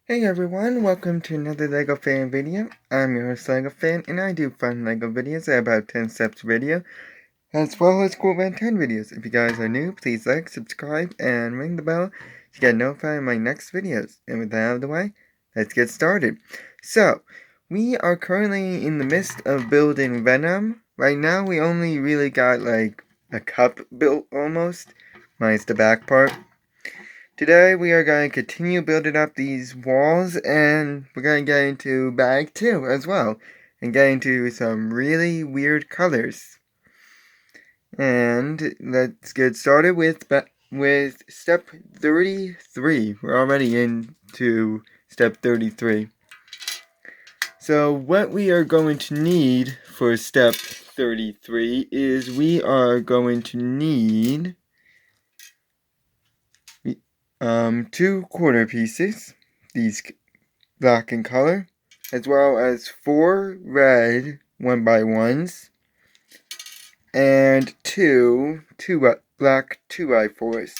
Hey everyone, welcome to another LEGO fan video. I'm your host LEGO fan, and I do fun LEGO videos at about 10 steps video, as well as cool Ben 10 videos. If you guys are new, please like, subscribe, and ring the bell to get notified of my next videos. And with that out of the way, let's get started. So, we are currently in the midst of building Venom. Right now, we only really got like a cup built almost, minus the back part. Today we are going to continue building up these walls, and we're going to get into bag 2 as well, and get into some really weird colors. And let's get started with step 33. We're already into step 33. So what we are going to need for step 33 is we are going to need 2 corner pieces, these black in color, as well as 4 red 1x1s, and 2 black 2x4s.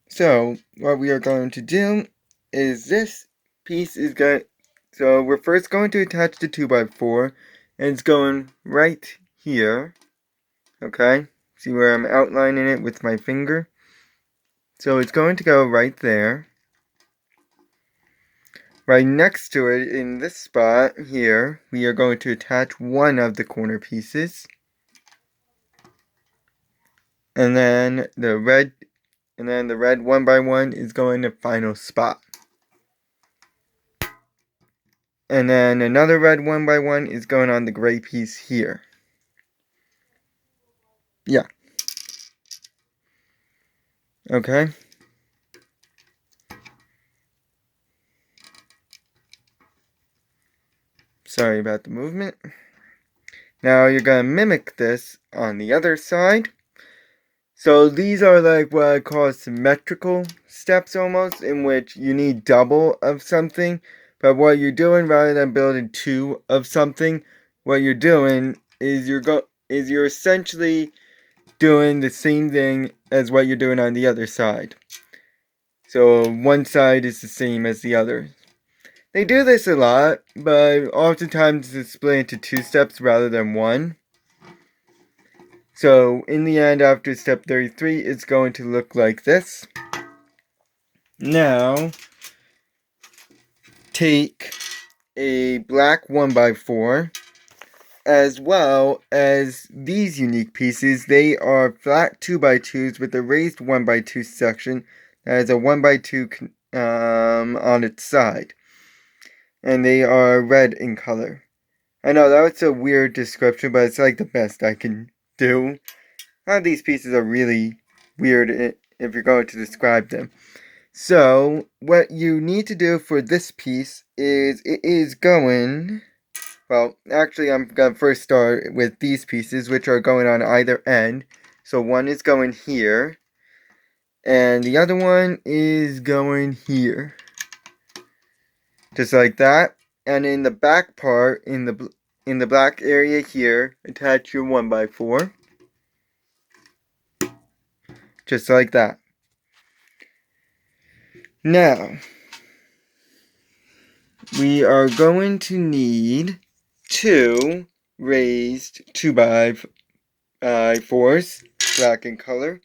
So, what we are going to do is this piece is going, so we're first going to attach the 2x4, and it's going right here, okay? See where I'm outlining it with my finger? So it's going to go right there. Right next to it, in this spot here, we are going to attach one of the corner pieces. And then the red 1x1 is going to final spot. And then another red 1x1 is going on the gray piece here. Yeah. Okay. Sorry about the movement. Now you're going to mimic this on the other side. So these are like what I call symmetrical steps almost, in which you need double of something. But what you're doing, rather than building 2 of something, what you're doing is you're essentially doing the same thing as what you're doing on the other side. So one side is the same as the other. They do this a lot, but oftentimes it's split into 2 steps rather than 1. So in the end, after step 33, it's going to look like this. Now, take a black 1x4, as well as these unique pieces. They are flat 2x2s with a raised 1x2 section that has a 1x2 on its side. And they are red in color. I know that was a weird description, but it's like the best I can do. A lot of these pieces are really weird if you're going to describe them. So, what you need to do for this piece is it is going... Well, actually, I'm going to first start with these pieces, which are going on either end. So, one is going here, and the other one is going here. Just like that. And in the back part, in the black area here, attach your 1x4. Just like that. Now, we are going to need 2 raised 2x4s, black in color.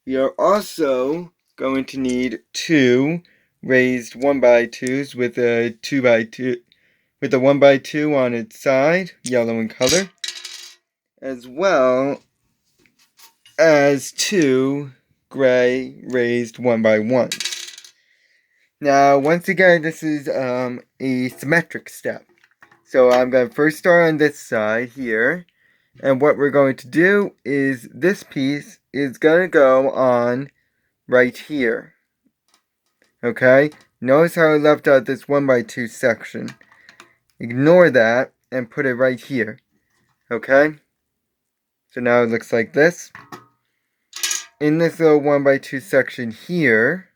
We are also going to need 2 raised 1x2s with a 2x2, with a 1x2 on its side, yellow in color, as well as 2 gray raised 1x1s. Now, once again, this is a symmetric step. So I'm going to first start on this side here. And what we're going to do is this piece is going to go on right here. Okay? Notice how I left out this 1x2 section. Ignore that and put it right here. Okay? So now it looks like this. In this little 1x2 section here,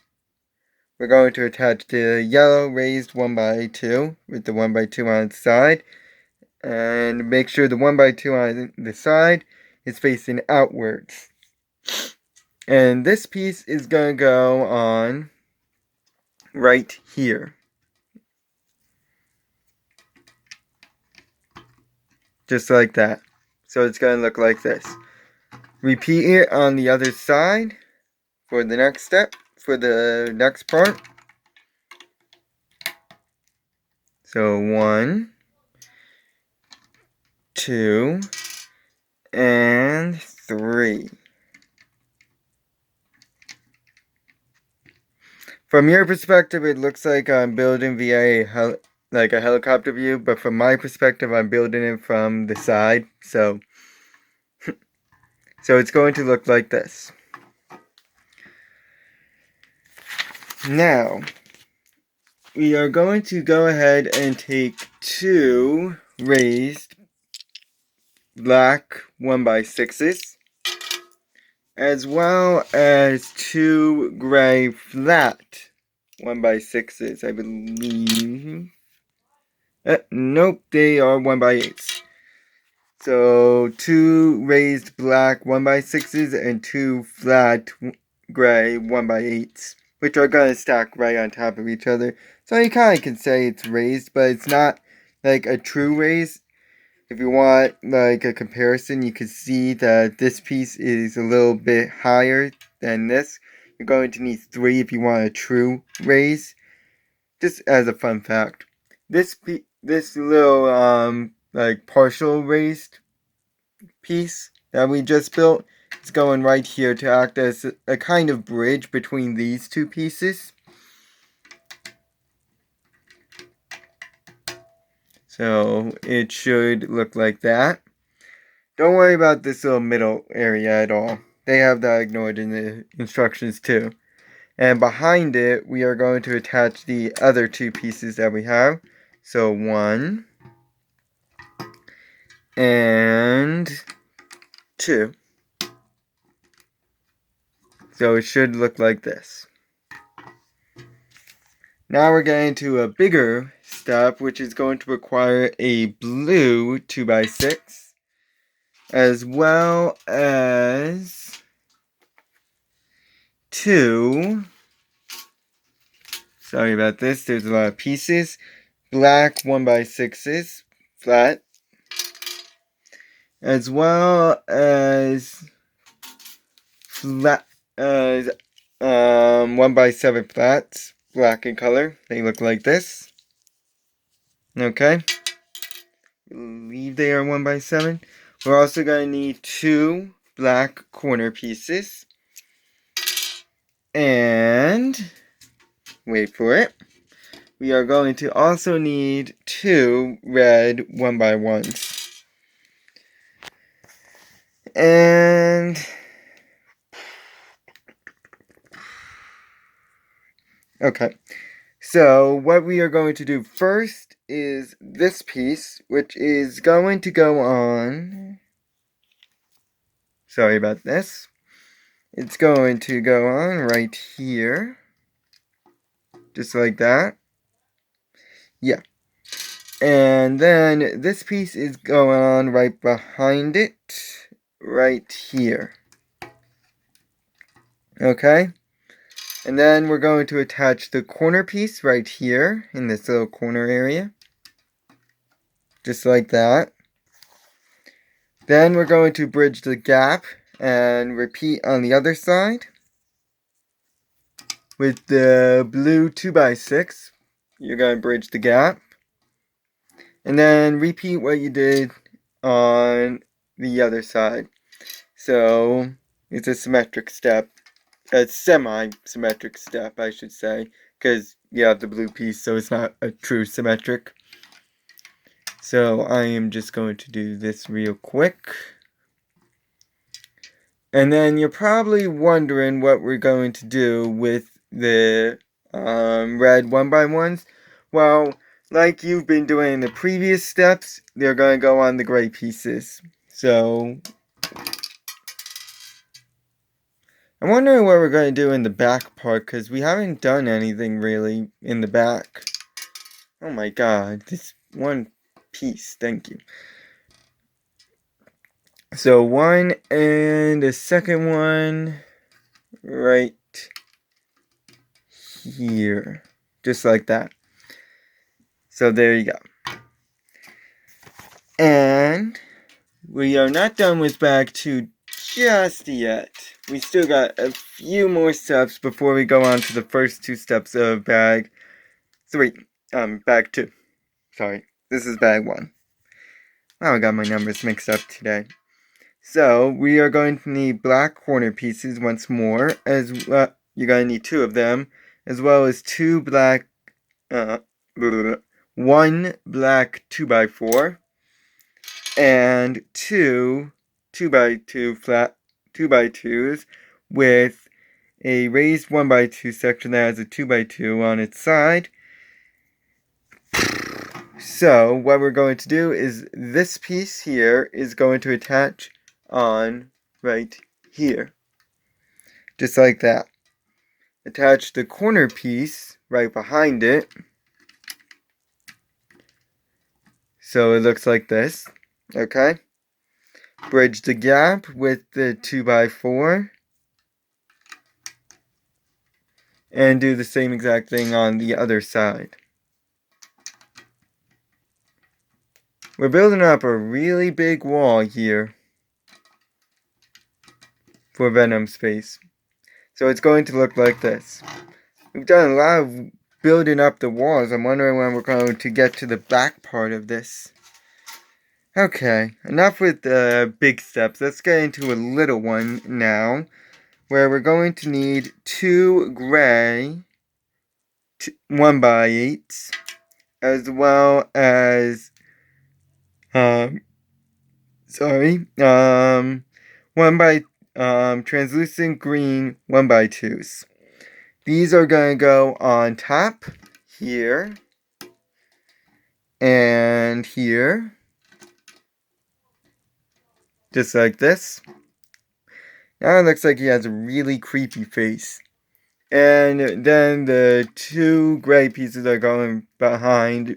we're going to attach the yellow raised 1x2 with the 1x2 on its side. And make sure the 1x2 on the side is facing outwards. And this piece is going to go on right here. Just like that. So it's going to look like this. Repeat it on the other side for the next step, for the next part. So 1, 2, and 3. From your perspective, it looks like I'm building via a helicopter view, but from my perspective, I'm building it from the side. So it's going to look like this. Now, we are going to go ahead and take 2 raised black 1x6s, as well as 2 gray flat 1x6s, I believe. Nope, they are 1x8s. So 2 raised black 1x6s and 2 flat gray 1x8s, which are going to stack right on top of each other. So you kind of can say it's raised, but it's not like a true raise. If you want like a comparison, you can see that this piece is a little bit higher than this. You're going to need 3 if you want a true raise. Just as a fun fact, this little like partial raised piece that we just built is going right here to act as a kind of bridge between these 2 pieces. So it should look like that. Don't worry about this little middle area at all. They have that ignored in the instructions too. And behind it, we are going to attach the other 2 pieces that we have. So 1 and 2. So it should look like this. Now we're getting to a bigger step, which is going to require a blue 2x6, as well as 2, sorry about this, there's a lot of pieces, black 1x6s, flat, as well as flat, 1x7 flats, black in color. They look like this. Okay. I believe they are 1x7. We're also going to need 2 black corner pieces. And, wait for it, we are going to also need 2 red 1x1s. And okay, so what we are going to do first is this piece, which is going to go on, sorry about this, it's going to go on right here, just like that, yeah, and then this piece is going on right behind it, right here, okay, and then we're going to attach the corner piece right here in this little corner area, just like that. Then we're going to bridge the gap and repeat on the other side with the blue 2x6. You're going to bridge the gap and then repeat what you did on the other side. So it's a symmetric step, a semi-symmetric step, I should say, because you have the blue piece, so it's not a true symmetric. So I am just going to do this real quick. And then you're probably wondering what we're going to do with the red 1x1s. Well, like you've been doing in the previous steps, they're going to go on the gray pieces. So, I'm wondering what we're going to do in the back part, because we haven't done anything really in the back. Oh my god, this one piece, thank you. So 1 and the second one right here. just like that. So there you go. And we are not done with bag 2 just yet. We still got a few more steps before we go on to the first 2 steps of bag 3. Bag 2. Sorry, this is bag 1. Oh, I got my numbers mixed up today. So, we are going to need black corner pieces once more, as well. You're going to need 2 of them, as well as 2 black, 1 black 2x4, and 2 2x2 flat 2x2s with a raised 1x2 section that has a 2x2 on its side. So what we're going to do is this piece here is going to attach on right here. Just like that. Attach the corner piece right behind it. So it looks like this. Okay. Bridge the gap with the 2x4. And do the same exact thing on the other side. We're building up a really big wall here for Venom Space. So it's going to look like this. We've done a lot of building up the walls. I'm wondering when we're going to get to the back part of this. Okay, enough with the big steps. Let's get into a little one now, where we're going to need 2 gray 1x8s, as well as 1 by translucent green 1x2s. These are going to go on top here and here, just like this. Now it looks like he has a really creepy face. And then the 2 gray pieces are going behind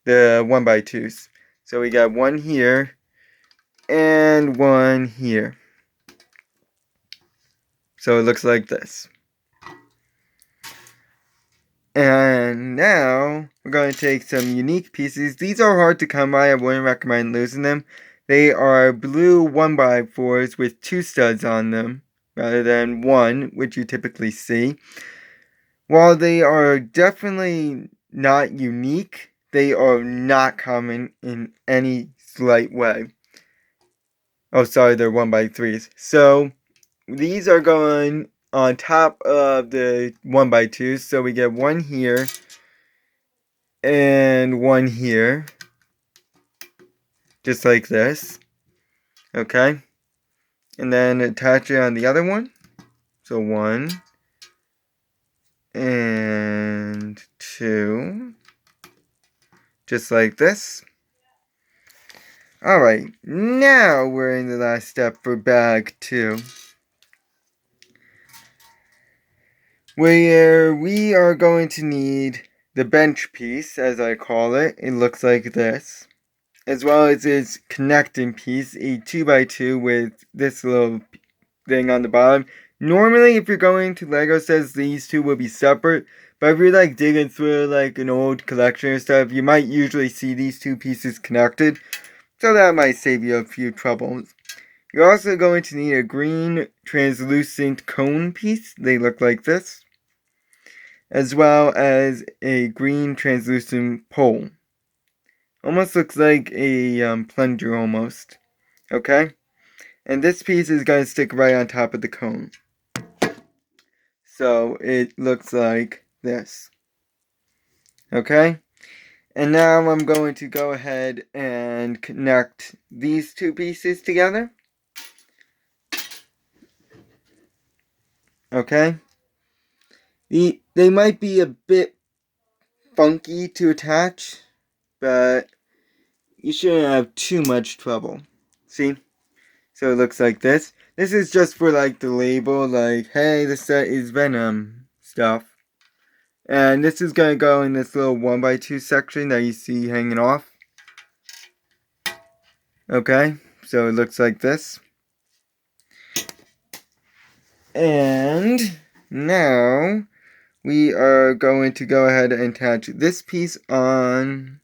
the 1x2s. So we got 1 here and 1 here. So it looks like this. And now we're going to take some unique pieces. These are hard to come by. I wouldn't recommend losing them. They are blue 1x4s with 2 studs on them, rather than 1, which you typically see. While they are definitely not unique, they are not common in any slight way. Oh, sorry, they're 1x3s. So, these are going on top of the 1x2s. So, we get 1 here and 1 here. Just like this. Okay. And then attach it on the other one. So 1 and 2. Just like this. Alright, now we're in the last step for bag 2. Where we are going to need the bench piece, as I call it. It looks like this. As well as its connecting piece, a 2x2 with this little thing on the bottom. Normally, if you're going to LEGO sets, these 2 will be separate. But if you're like digging through like an old collection or stuff, you might usually see these 2 pieces connected. So that might save you a few troubles. You're also going to need a green translucent cone piece. They look like this. As well as a green translucent pole. Almost looks like a plunger almost. Okay? And this piece is going to stick right on top of the cone. So it looks like this. Okay? And now I'm going to go ahead and connect these 2 pieces together. Okay? They might be a bit funky to attach, but you shouldn't have too much trouble. See? So it looks like this. This is just for like the label, like, hey, the set is Venom stuff. And this is going to go in this little 1x2 section that you see hanging off. Okay, so it looks like this. And now we are going to go ahead and attach this piece on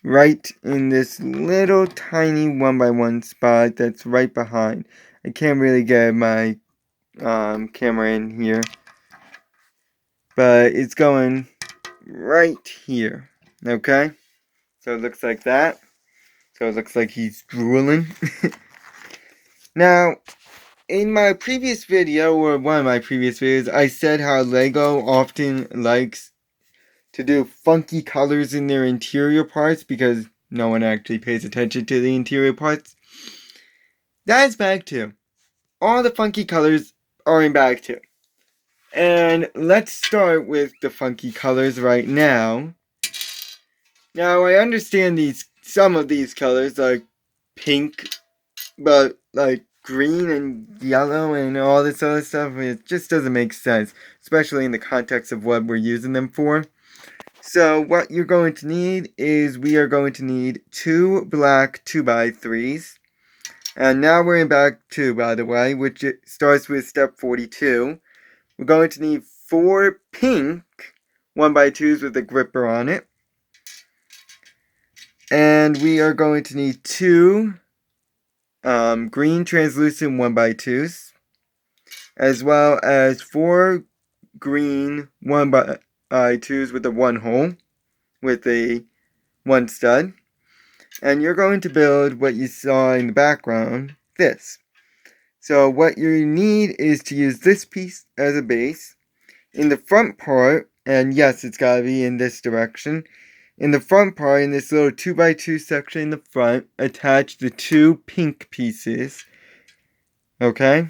right in this little tiny 1x1 spot that's right behind. I can't really get my camera in here, but it's going right here. Okay, so it looks like that. So it looks like he's drooling. Now, in my previous video, or one of my previous videos, I said how Lego often likes to do funky colors in their interior parts because no one actually pays attention to the interior parts. That's bag 2. All the funky colors are in bag 2. And let's start with the funky colors right now. Now, I understand some of these colors, like pink, but like green and yellow and all this other stuff, it just doesn't make sense, especially in the context of what we're using them for. So what you're going to need is we are going to need 2 black 2x3s. And now we're in bag 2, by the way, which it starts with step 42. We're going to need 4 pink 1x2s with a gripper on it. And we are going to need 2 green translucent 1x2s, as well as 4 green 1x2s with a 1 hole, with a 1 stud. And you're going to build what you saw in the background, this. So what you need is to use this piece as a base. In the front part, and yes, it's got to be in this direction, in the front part, in this little 2x2 section in the front, attach the 2 pink pieces. Okay?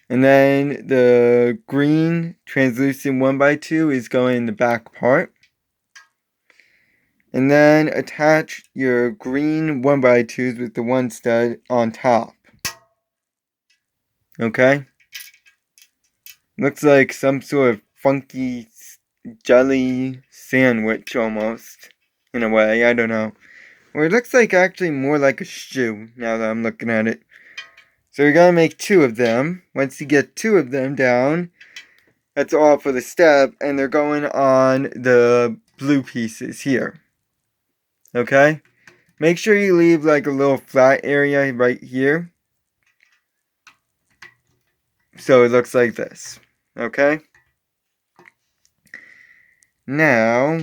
And then the green translucent 1x2 is going in the back part. And then attach your green 1x2s with the 1 stud on top. Okay? Looks like some sort of funky jelly sandwich almost, in a way, I don't know. Or it looks like actually more like a shoe, now that I'm looking at it. So you're gonna make 2 of them. Once you get 2 of them down, that's all for the step, and they're going on the blue pieces here. Okay? Make sure you leave like a little flat area right here. So it looks like this. Okay? Now,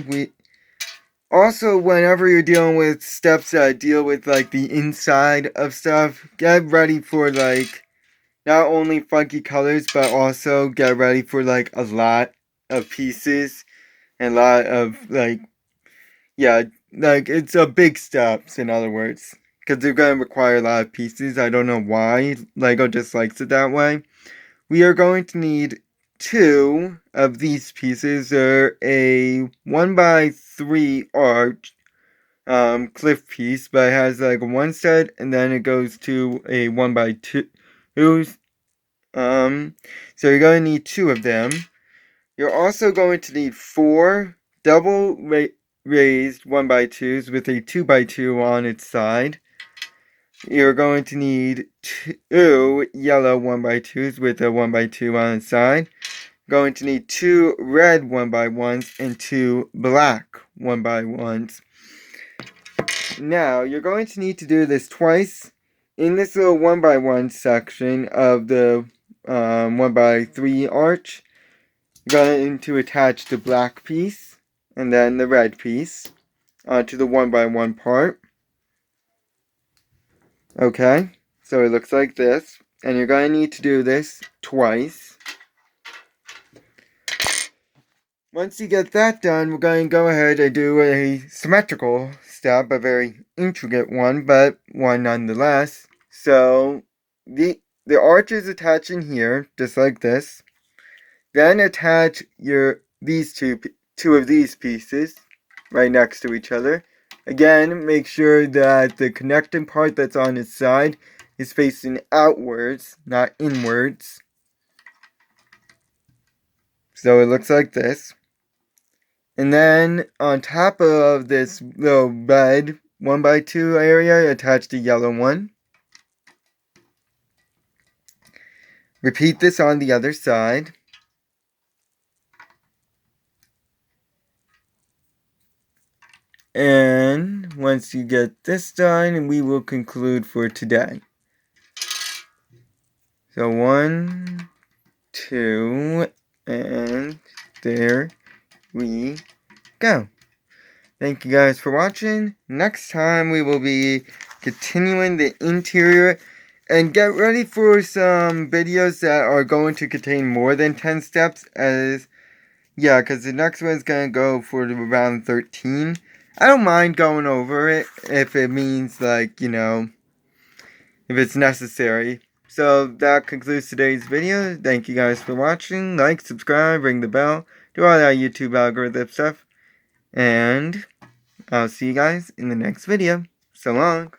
also, whenever you're dealing with steps that deal with like the inside of stuff, get ready for like not only funky colors, but also get ready for like a lot of pieces and a lot of like, yeah, like it's a big steps in other words, because they're going to require a lot of pieces. I don't know why Lego just likes it that way. We are going to need 2 of these pieces. They're a 1x3 arch cliff piece, but it has like a 1 stud, and then it goes to a 1x2. So you're going to need 2 of them. You're also going to need 4 double raised 1x2s with a 2x2 on its side. You're going to need 2 yellow 1x2s with a 1x2 on its side. Going to need 2 red 1x1s and 2 black 1x1s. Now, you're going to need to do this twice in this little 1x1 section of the 1x3 arch. You're going to attach the black piece and then the red piece onto the 1x1 part. Okay, so it looks like this. And you're going to need to do this twice. Once you get that done, we're going to go ahead and do a symmetrical step, a very intricate one, but one nonetheless. So, the arch is attached in here, just like this. Then attach these two of these pieces right next to each other. Again, make sure that the connecting part that's on its side is facing outwards, not inwards. So it looks like this. And then on top of this little red 1x2 area, attach the yellow one. Repeat this on the other side. And once you get this done, we will conclude for today. So 1, 2, and there we go. Thank you guys for watching. Next time we will be continuing the interior, and get ready for some videos that are going to contain more than 10 steps, because the next one's going to go for around 13. I don't mind going over it if it means, like, if it's necessary. So that concludes today's video. Thank you guys for watching. Like, subscribe, ring the bell, do all that YouTube algorithm stuff. And I'll see you guys in the next video. So long.